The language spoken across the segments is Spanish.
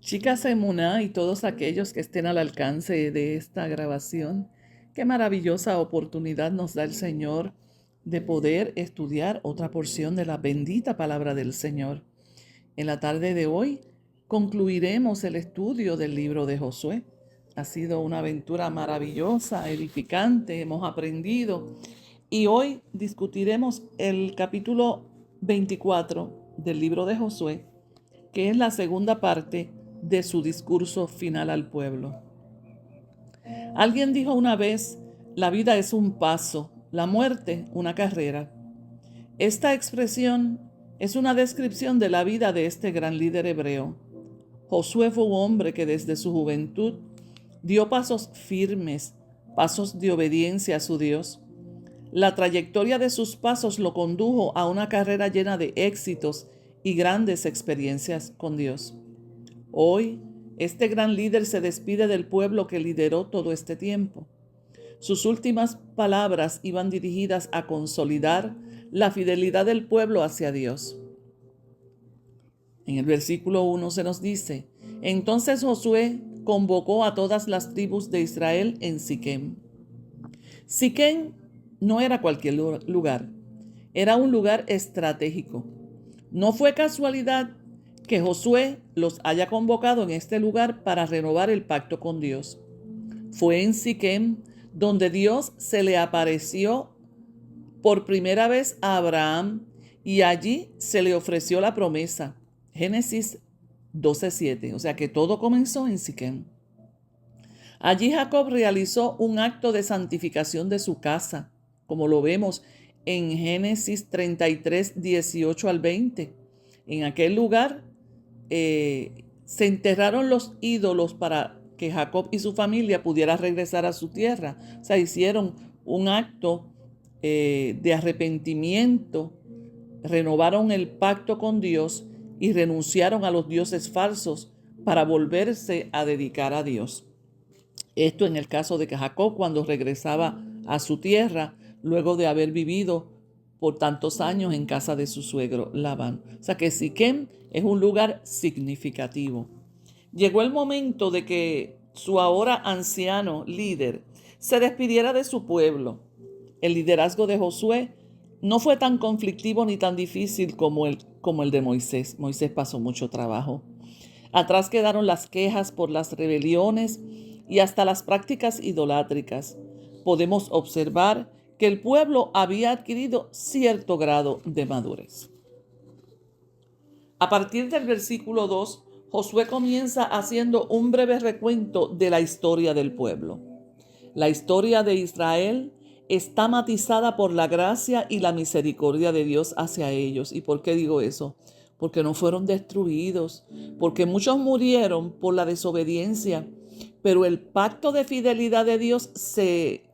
Chicas Emuná y todos aquellos que estén al alcance de esta grabación, qué maravillosa oportunidad nos da el Señor de poder estudiar otra porción de la bendita palabra del Señor. En la tarde de hoy concluiremos el estudio del libro de Josué. Ha sido una aventura maravillosa, edificante, hemos aprendido y hoy discutiremos el capítulo 24 del libro de Josué, que es la segunda parte de su discurso final al pueblo. Alguien dijo una vez, la vida es un paso, la muerte una carrera. Esta expresión es una descripción de la vida de este gran líder hebreo. Josué fue un hombre que desde su juventud dio pasos firmes, pasos de obediencia a su Dios. La trayectoria de sus pasos lo condujo a una carrera llena de éxitos y grandes experiencias con Dios. Hoy, este gran líder se despide del pueblo que lideró todo este tiempo. Sus últimas palabras iban dirigidas a consolidar la fidelidad del pueblo hacia Dios. En el versículo 1 se nos dice, entonces Josué convocó a todas las tribus de Israel en Siquem. Siquem no era cualquier lugar, era un lugar estratégico. No fue casualidad que Josué los haya convocado en este lugar para renovar el pacto con Dios. Fue en Siquem donde Dios se le apareció por primera vez a Abraham y allí se le ofreció la promesa. Génesis 12:7. O sea que todo comenzó en Siquem. Allí Jacob realizó un acto de santificación de su casa, como lo vemos en Génesis 33:18-20. En aquel lugar se enterraron los ídolos para que Jacob y su familia pudieran regresar a su tierra. O sea, hicieron un acto de arrepentimiento, renovaron el pacto con Dios y renunciaron a los dioses falsos para volverse a dedicar a Dios. Esto en el caso de que Jacob, cuando regresaba a su tierra, luego de haber vivido por tantos años en casa de su suegro Labán. O sea que Siquem es un lugar significativo. Llegó el momento de que su ahora anciano líder se despidiera de su pueblo. El liderazgo de Josué no fue tan conflictivo ni tan difícil como el de Moisés. Moisés pasó mucho trabajo. Atrás quedaron las quejas por las rebeliones y hasta las prácticas idolátricas. Podemos observar que el pueblo había adquirido cierto grado de madurez. A partir del versículo 2, Josué comienza haciendo un breve recuento de la historia del pueblo. La historia de Israel está matizada por la gracia y la misericordia de Dios hacia ellos. ¿Y por qué digo eso? Porque no fueron destruidos, porque muchos murieron por la desobediencia, pero el pacto de fidelidad de Dios se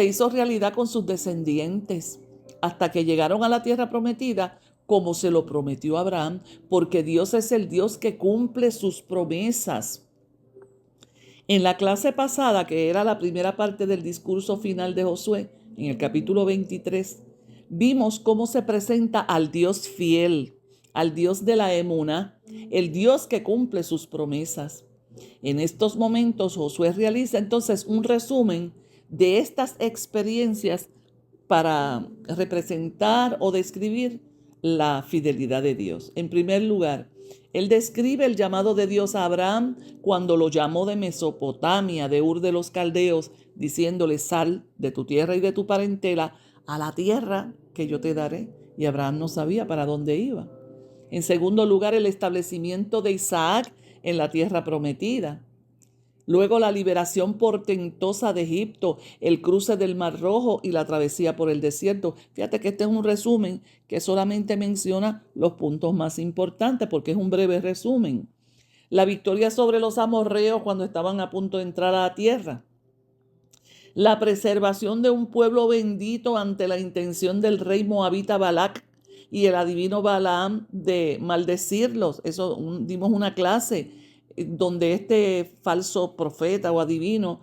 hizo realidad con sus descendientes hasta que llegaron a la tierra prometida, como se lo prometió a Abraham, porque Dios es el Dios que cumple sus promesas. En la clase pasada, que era la primera parte del discurso final de Josué, en el capítulo 23, vimos cómo se presenta al Dios fiel, al Dios de la Emuná, el Dios que cumple sus promesas. En estos momentos Josué realiza entonces un resumen de estas experiencias para representar o describir la fidelidad de Dios. En primer lugar, él describe el llamado de Dios a Abraham cuando lo llamó de Mesopotamia, de Ur de los Caldeos, diciéndole: sal de tu tierra y de tu parentela a la tierra que yo te daré. Y Abraham no sabía para dónde iba. En segundo lugar, el establecimiento de Isaac en la tierra prometida. Luego la liberación portentosa de Egipto, el cruce del Mar Rojo y la travesía por el desierto. Fíjate que este es un resumen que solamente menciona los puntos más importantes porque es un breve resumen. La victoria sobre los amorreos cuando estaban a punto de entrar a la tierra. La preservación de un pueblo bendito ante la intención del rey moabita Balac y el adivino Balaam de maldecirlos. Eso dimos una clase donde este falso profeta o adivino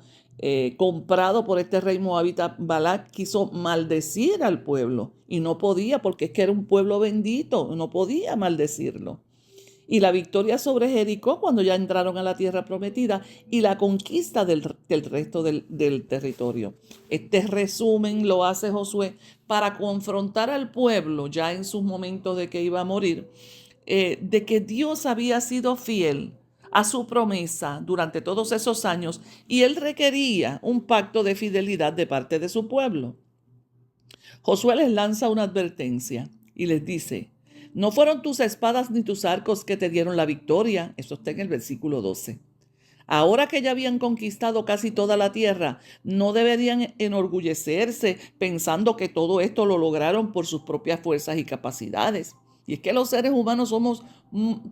comprado por este rey moabita Balac quiso maldecir al pueblo y no podía porque es que era un pueblo bendito, no podía maldecirlo. y la victoria sobre Jericó cuando ya entraron a la tierra prometida y la conquista del resto del territorio. Este resumen lo hace Josué para confrontar al pueblo ya en sus momentos de que iba a morir, de que Dios había sido fiel a su promesa durante todos esos años y él requería un pacto de fidelidad de parte de su pueblo. Josué les lanza una advertencia y les dice: no fueron tus espadas ni tus arcos que te dieron la victoria. Eso está en el versículo 12. Ahora que ya habían conquistado casi toda la tierra, no deberían enorgullecerse pensando que todo esto lo lograron por sus propias fuerzas y capacidades. Y es que los seres humanos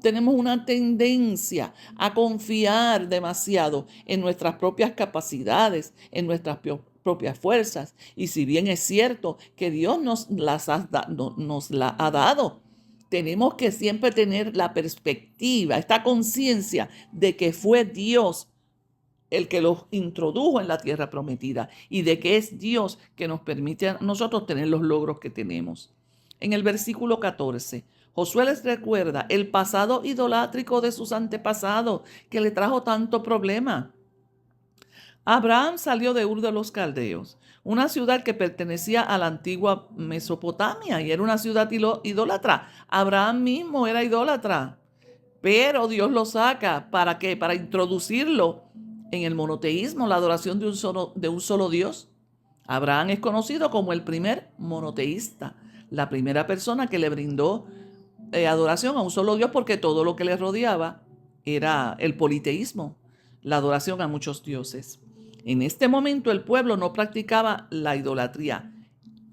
tenemos una tendencia a confiar demasiado en nuestras propias capacidades, en nuestras propias fuerzas. Y si bien es cierto que Dios nos la ha dado, tenemos que siempre tener la perspectiva, esta conciencia de que fue Dios el que los introdujo en la tierra prometida y de que es Dios que nos permite a nosotros tener los logros que tenemos. En el versículo 14, Josué les recuerda el pasado idolátrico de sus antepasados que le trajo tanto problema. Abraham salió de Ur de los Caldeos, una ciudad que pertenecía a la antigua Mesopotamia y era una ciudad idólatra. Abraham mismo era idólatra, pero Dios lo saca. ¿Para qué? Para introducirlo en el monoteísmo, la adoración de un solo Dios. Abraham es conocido como el primer monoteísta, la primera persona que le brindó adoración a un solo Dios, porque todo lo que le rodeaba era el politeísmo, la adoración a muchos dioses. En este momento el pueblo no practicaba la idolatría,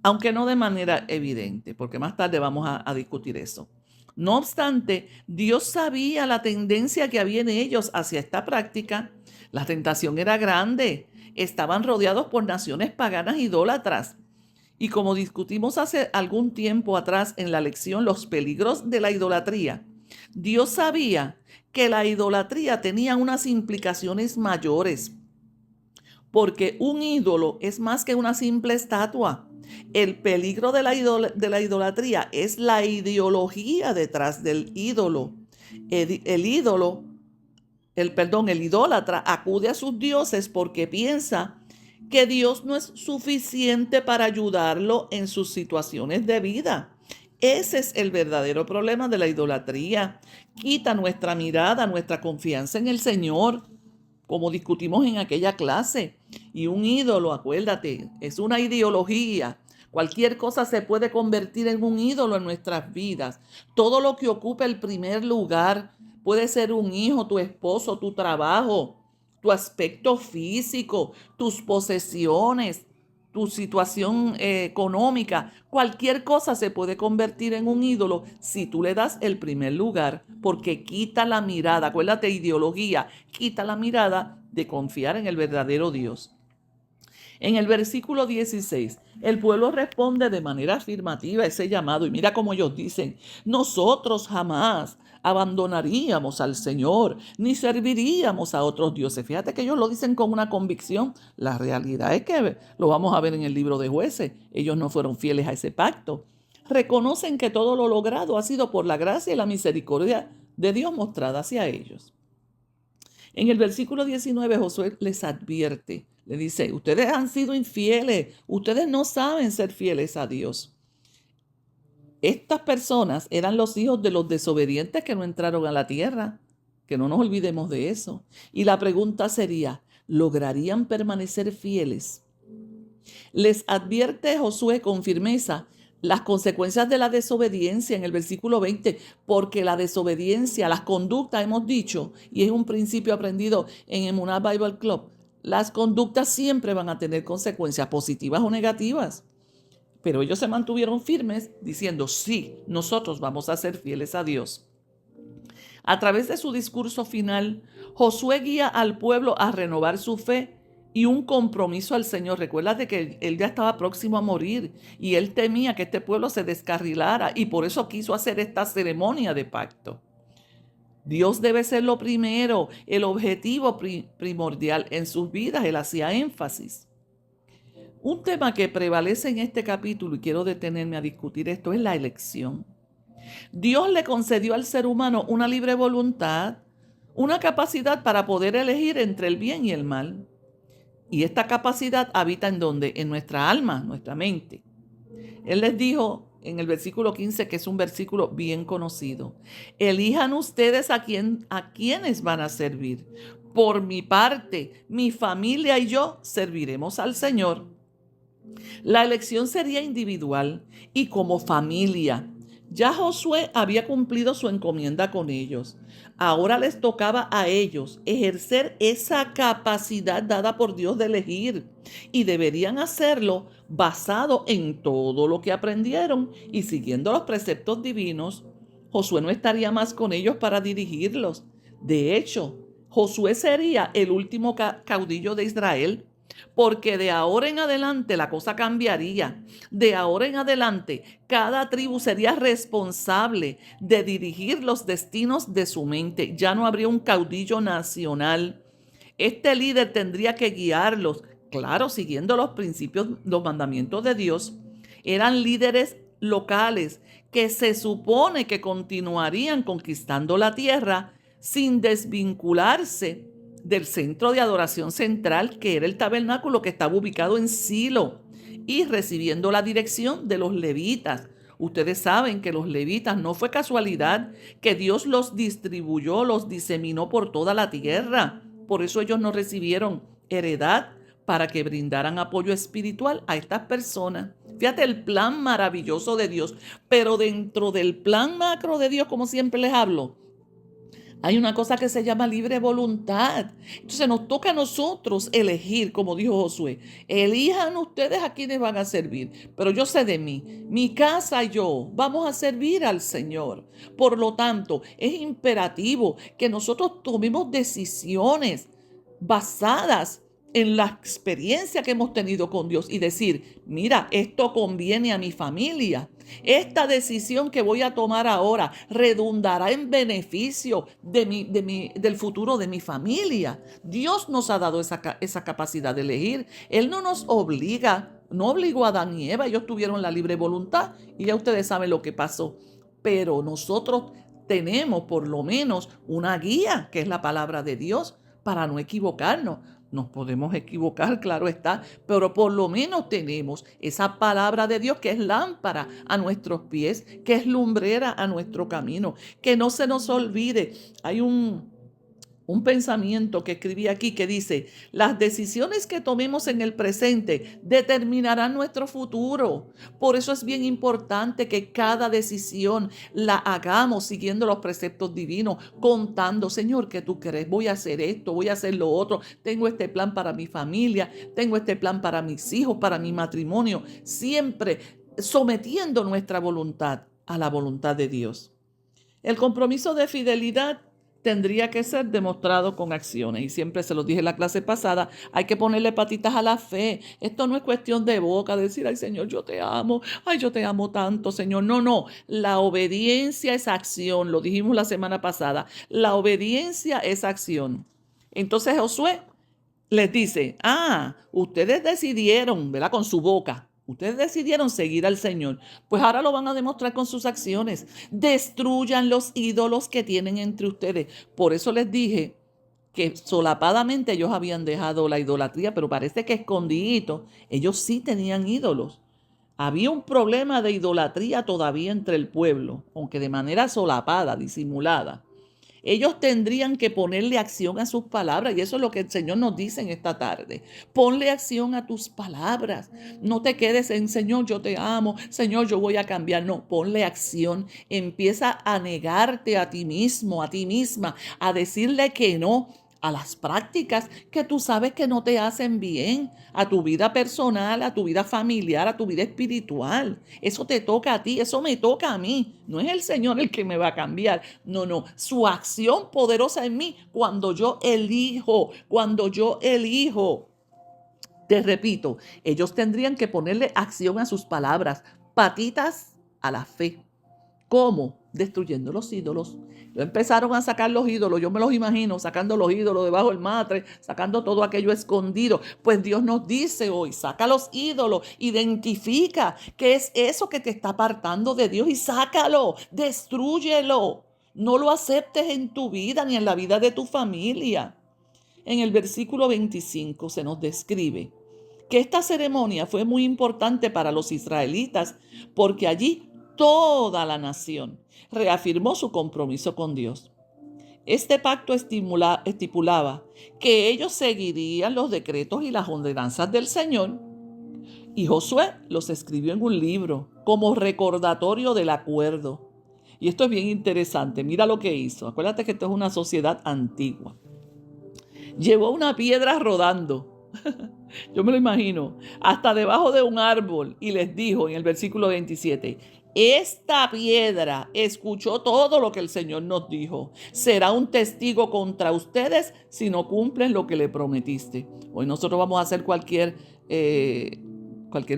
aunque no de manera evidente, porque más tarde vamos a discutir eso. No obstante, Dios sabía la tendencia que había en ellos hacia esta práctica. La tentación era grande. Estaban rodeados por naciones paganas idólatras. Y como discutimos hace algún tiempo atrás en la lección Los peligros de la idolatría, Dios sabía que la idolatría tenía unas implicaciones mayores, porque un ídolo es más que una simple estatua. El peligro de la idolatría es la ideología detrás del ídolo. El idólatra acude a sus dioses porque piensa que Dios no es suficiente para ayudarlo en sus situaciones de vida. Ese es el verdadero problema de la idolatría. Quita nuestra mirada, nuestra confianza en el Señor, como discutimos en aquella clase. Y un ídolo, acuérdate, es una ideología. Cualquier cosa se puede convertir en un ídolo en nuestras vidas. Todo lo que ocupa el primer lugar puede ser un hijo, tu esposo, tu trabajo, tu aspecto físico, tus posesiones, tu situación económica. Cualquier cosa se puede convertir en un ídolo si tú le das el primer lugar, porque quita la mirada. Acuérdate, ideología, quita la mirada de confiar en el verdadero Dios. En el versículo 16, el pueblo responde de manera afirmativa a ese llamado. Y mira cómo ellos dicen: nosotros jamás abandonaríamos al Señor, ni serviríamos a otros dioses. Fíjate que ellos lo dicen con una convicción. La realidad es que lo vamos a ver en el libro de Jueces. Ellos no fueron fieles a ese pacto. Reconocen que todo lo logrado ha sido por la gracia y la misericordia de Dios mostrada hacia ellos. En el versículo 19, Josué les advierte, le dice: ustedes han sido infieles, ustedes no saben ser fieles a Dios. Estas personas eran los hijos de los desobedientes que no entraron a la tierra, que no nos olvidemos de eso. Y la pregunta sería: ¿lograrían permanecer fieles? Les advierte Josué con firmeza las consecuencias de la desobediencia en el versículo 20, porque la desobediencia, las conductas, hemos dicho, y es un principio aprendido en Emuná Bible Club, las conductas siempre van a tener consecuencias positivas o negativas. Pero ellos se mantuvieron firmes diciendo: sí, nosotros vamos a ser fieles a Dios. A través de su discurso final, Josué guía al pueblo a renovar su fe y un compromiso al Señor. Recuérdate que él ya estaba próximo a morir y él temía que este pueblo se descarrilara y por eso quiso hacer esta ceremonia de pacto. Dios debe ser lo primero, el objetivo primordial en sus vidas. Él hacía énfasis. Un tema que prevalece en este capítulo, y quiero detenerme a discutir esto, es la elección. Dios le concedió al ser humano una libre voluntad, una capacidad para poder elegir entre el bien y el mal. Y esta capacidad habita ¿en dónde? En nuestra alma, nuestra mente. Él les dijo en el versículo 15, que es un versículo bien conocido: elijan ustedes a quienes van a servir. Por mi parte, mi familia y yo serviremos al Señor. La elección sería individual y como familia. Ya Josué había cumplido su encomienda con ellos. Ahora les tocaba a ellos ejercer esa capacidad dada por Dios de elegir, y deberían hacerlo basado en todo lo que aprendieron y siguiendo los preceptos divinos. Josué no estaría más con ellos para dirigirlos. De hecho, Josué sería el último caudillo de Israel, porque de ahora en adelante la cosa cambiaría. De ahora en adelante, cada tribu sería responsable de dirigir los destinos de su mente. Ya no habría un caudillo nacional. Este líder tendría que guiarlos, claro, siguiendo los principios, los mandamientos de Dios. Eran líderes locales que se supone que continuarían conquistando la tierra sin desvincularse del centro de adoración central, que era el tabernáculo, que estaba ubicado en Silo, y recibiendo la dirección de los levitas. Ustedes saben que los levitas no fue casualidad que Dios los distribuyó, los diseminó por toda la tierra. Por eso ellos no recibieron heredad, para que brindaran apoyo espiritual a estas personas. Fíjate el plan maravilloso de Dios. Pero dentro del plan macro de Dios, como siempre les hablo, hay una cosa que se llama libre voluntad. Entonces nos toca a nosotros elegir, como dijo Josué: elijan ustedes a quienes van a servir. Pero yo sé de mí, mi casa y yo vamos a servir al Señor. Por lo tanto, es imperativo que nosotros tomemos decisiones basadas en la experiencia que hemos tenido con Dios y decir: mira, esto conviene a mi familia. Esta decisión que voy a tomar ahora redundará en beneficio del futuro de mi familia. Dios nos ha dado esa capacidad de elegir. Él no nos obliga, no obligó a Adán y Eva. Ellos tuvieron la libre voluntad y ya ustedes saben lo que pasó. Pero nosotros tenemos por lo menos una guía, que es la palabra de Dios, para no equivocarnos. Nos podemos equivocar, claro está, pero por lo menos tenemos esa palabra de Dios, que es lámpara a nuestros pies, que es lumbrera a nuestro camino. Que no se nos olvide, hay un pensamiento que escribí aquí que dice: las decisiones que tomemos en el presente determinarán nuestro futuro. Por eso es bien importante que cada decisión la hagamos siguiendo los preceptos divinos, contando: Señor, ¿qué tú crees? Voy a hacer esto, voy a hacer lo otro, tengo este plan para mi familia, tengo este plan para mis hijos, para mi matrimonio, siempre sometiendo nuestra voluntad a la voluntad de Dios. El compromiso de fidelidad tendría que ser demostrado con acciones. Y siempre se los dije en la clase pasada, hay que ponerle patitas a la fe. Esto no es cuestión de boca, decir: ay Señor, yo te amo, ay yo te amo tanto, Señor. No, no, la obediencia es acción, lo dijimos la semana pasada. La obediencia es acción. Entonces Josué les dice: ustedes decidieron, ¿verdad? Con su boca. Ustedes decidieron seguir al Señor. Pues ahora lo van a demostrar con sus acciones. Destruyan los ídolos que tienen entre ustedes. Por eso les dije que solapadamente ellos habían dejado la idolatría, pero parece que escondidito ellos sí tenían ídolos. Había un problema de idolatría todavía entre el pueblo, aunque de manera solapada, disimulada. Ellos tendrían que ponerle acción a sus palabras, y eso es lo que el Señor nos dice en esta tarde. Ponle acción a tus palabras. No te quedes en: Señor, yo te amo, Señor, yo voy a cambiar. No, ponle acción. Empieza a negarte a ti mismo, a ti misma, a decirle que no a las prácticas que tú sabes que no te hacen bien, a tu vida personal, a tu vida familiar, a tu vida espiritual. Eso te toca a ti, eso me toca a mí. No es el Señor el que me va a cambiar. No, no. Su acción poderosa en mí cuando yo elijo, cuando yo elijo. Te repito, ellos tendrían que ponerle acción a sus palabras, patitas a la fe. ¿Cómo? destruyendo los ídolos. Empezaron a sacar los ídolos, yo me los imagino sacando los ídolos debajo del matre, sacando todo aquello escondido. Pues Dios nos dice hoy, saca los ídolos, identifica qué es eso que te está apartando de Dios y sácalo, destrúyelo. No lo aceptes en tu vida ni en la vida de tu familia. En el versículo 25 se nos describe que esta ceremonia fue muy importante para los israelitas porque allí toda la nación reafirmó su compromiso con Dios. Este pacto estipulaba que ellos seguirían los decretos y las ordenanzas del Señor, y Josué los escribió en un libro como recordatorio del acuerdo. Y esto es bien interesante, mira lo que hizo. Acuérdate que esto es una sociedad antigua. Llevó una piedra rodando, yo me lo imagino, hasta debajo de un árbol y les dijo en el versículo 27, esta piedra escuchó todo lo que el Señor nos dijo. Será un testigo contra ustedes si no cumplen lo que le prometiste. Hoy nosotros vamos a hacer cualquier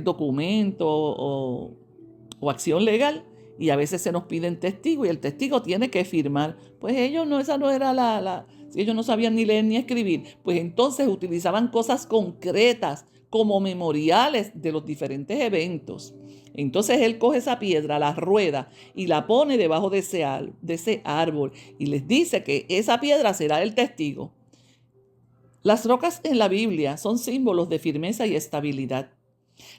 documento o acción legal y a veces se nos piden testigos y el testigo tiene que firmar. Pues ellos no, esa no era si ellos no sabían ni leer ni escribir, pues entonces utilizaban cosas concretas como memoriales de los diferentes eventos. Entonces él coge esa piedra, la rueda y la pone debajo de ese árbol y les dice que esa piedra será el testigo. Las rocas en la Biblia son símbolos de firmeza y estabilidad.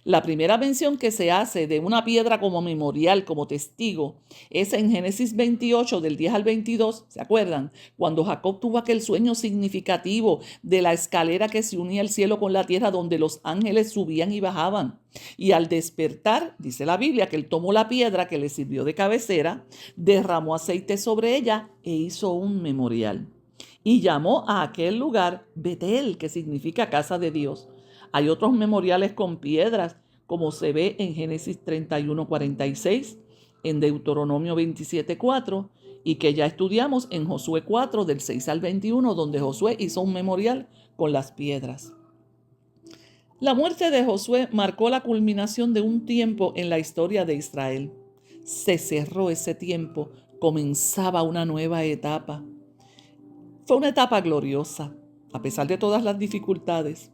La primera mención que se hace de una piedra como memorial, como testigo, es en Génesis 28, del 10 al 22, ¿se acuerdan? Cuando Jacob tuvo aquel sueño significativo de la escalera que se unía el cielo con la tierra, donde los ángeles subían y bajaban. Y al despertar, dice la Biblia, que él tomó la piedra que le sirvió de cabecera, derramó aceite sobre ella e hizo un memorial. Y llamó a aquel lugar Betel, que significa casa de Dios. Hay otros memoriales con piedras, como se ve en Génesis 31:46, en Deuteronomio 27:4 y que ya estudiamos en Josué 4 del 6 al 21, donde Josué hizo un memorial con las piedras. La muerte de Josué marcó la culminación de un tiempo en la historia de Israel. Se cerró ese tiempo, comenzaba una nueva etapa. Fue una etapa gloriosa, a pesar de todas las dificultades.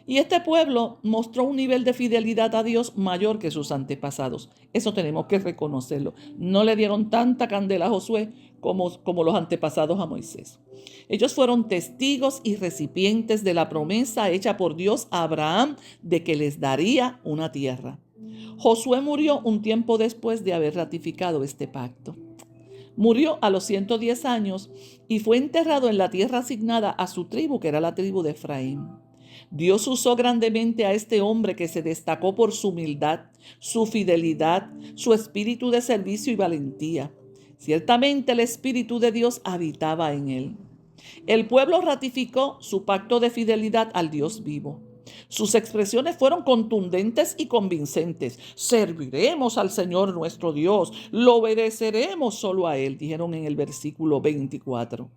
Y este pueblo mostró un nivel de fidelidad a Dios mayor que sus antepasados. Eso tenemos que reconocerlo. No le dieron tanta candela a Josué como los antepasados a Moisés. Ellos fueron testigos y recipientes de la promesa hecha por Dios a Abraham de que les daría una tierra. Josué murió un tiempo después de haber ratificado este pacto. Murió a los 110 años y fue enterrado en la tierra asignada a su tribu, que era la tribu de Efraín. Dios usó grandemente a este hombre que se destacó por su humildad, su fidelidad, su espíritu de servicio y valentía. Ciertamente el Espíritu de Dios habitaba en él. El pueblo ratificó su pacto de fidelidad al Dios vivo. Sus expresiones fueron contundentes y convincentes. Serviremos al Señor nuestro Dios, lo obedeceremos solo a Él, dijeron en el versículo 24.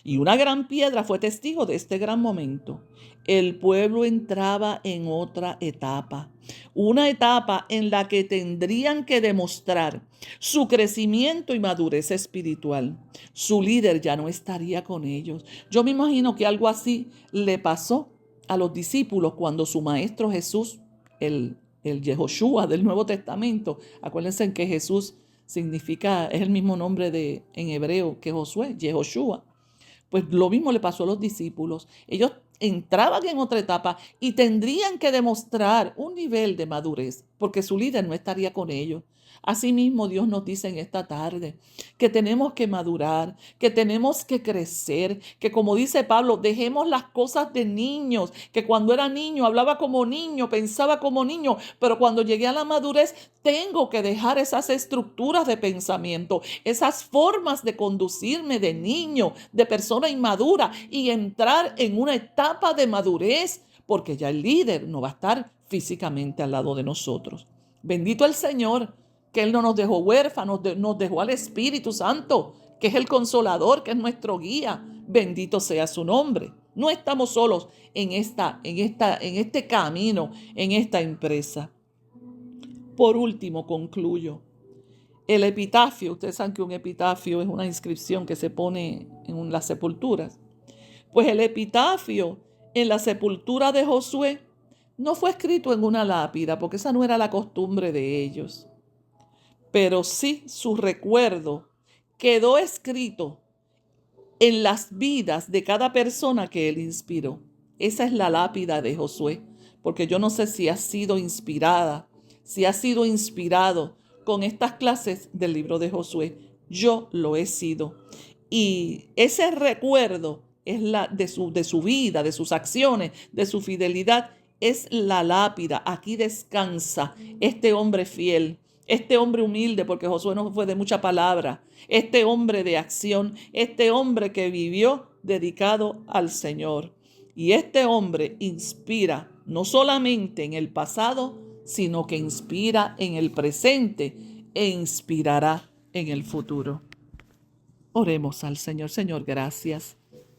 Y una gran piedra fue testigo de este gran momento. El pueblo entraba en otra etapa, una etapa en la que tendrían que demostrar su crecimiento y madurez espiritual. Su líder ya no estaría con ellos. Yo me imagino que algo así le pasó a los discípulos cuando su maestro Jesús, el Yehoshua del Nuevo Testamento, acuérdense que Jesús es el mismo nombre en hebreo que Josué, Yehoshua. Pues lo mismo le pasó a los discípulos. Ellos entraban en otra etapa y tendrían que demostrar un nivel de madurez, porque su líder no estaría con ellos. Asimismo, Dios nos dice en esta tarde que tenemos que madurar, que tenemos que crecer, que como dice Pablo, dejemos las cosas de niños, que cuando era niño hablaba como niño, pensaba como niño, pero cuando llegué a la madurez tengo que dejar esas estructuras de pensamiento, esas formas de conducirme de niño, de persona inmadura y entrar en una etapa de madurez, porque ya el líder no va a estar físicamente al lado de nosotros. Bendito el Señor, que Él no nos dejó huérfanos, nos dejó al Espíritu Santo, que es el Consolador, que es nuestro guía. Bendito sea su nombre. No estamos solos en este camino, en esta empresa. Por último, concluyo. El epitafio, ustedes saben que un epitafio es una inscripción que se pone en las sepulturas. Pues el epitafio en la sepultura de Josué no fue escrito en una lápida, porque esa no era la costumbre de ellos. Pero sí su recuerdo quedó escrito en las vidas de cada persona que él inspiró. Esa es la lápida de Josué, porque yo no sé si ha sido inspirada, si ha sido inspirado con estas clases del libro de Josué. Yo lo he sido. Y ese recuerdo es de su vida, de sus acciones, de su fidelidad, es la lápida. Aquí descansa este hombre fiel, este hombre humilde, porque Josué no fue de mucha palabra, este hombre de acción, este hombre que vivió dedicado al Señor. Y este hombre inspira no solamente en el pasado, sino que inspira en el presente e inspirará en el futuro. Oremos al Señor. Señor, gracias.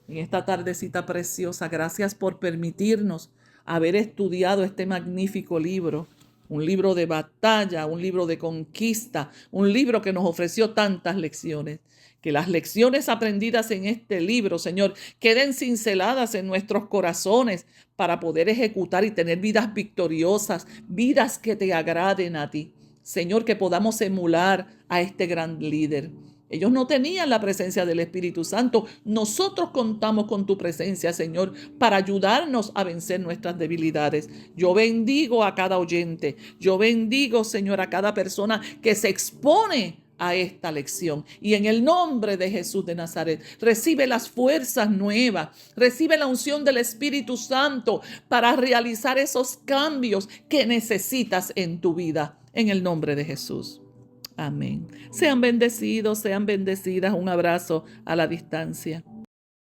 En esta tardecita preciosa, gracias por permitirnos haber estudiado este magnífico libro. Un libro de batalla, un libro de conquista, un libro que nos ofreció tantas lecciones. Que las lecciones aprendidas en este libro, Señor, queden cinceladas en nuestros corazones para poder ejecutar y tener vidas victoriosas, vidas que te agraden a ti. Señor, que podamos emular a este gran líder. Ellos no tenían la presencia del Espíritu Santo. Nosotros contamos con tu presencia, Señor, para ayudarnos a vencer nuestras debilidades. Yo bendigo a cada oyente. Yo bendigo, Señor, a cada persona que se expone a esta lección. Y en el nombre de Jesús de Nazaret, recibe las fuerzas nuevas, recibe la unción del Espíritu Santo para realizar esos cambios que necesitas en tu vida. En el nombre de Jesús. Amén. Sean bendecidos, sean bendecidas. Un abrazo a la distancia.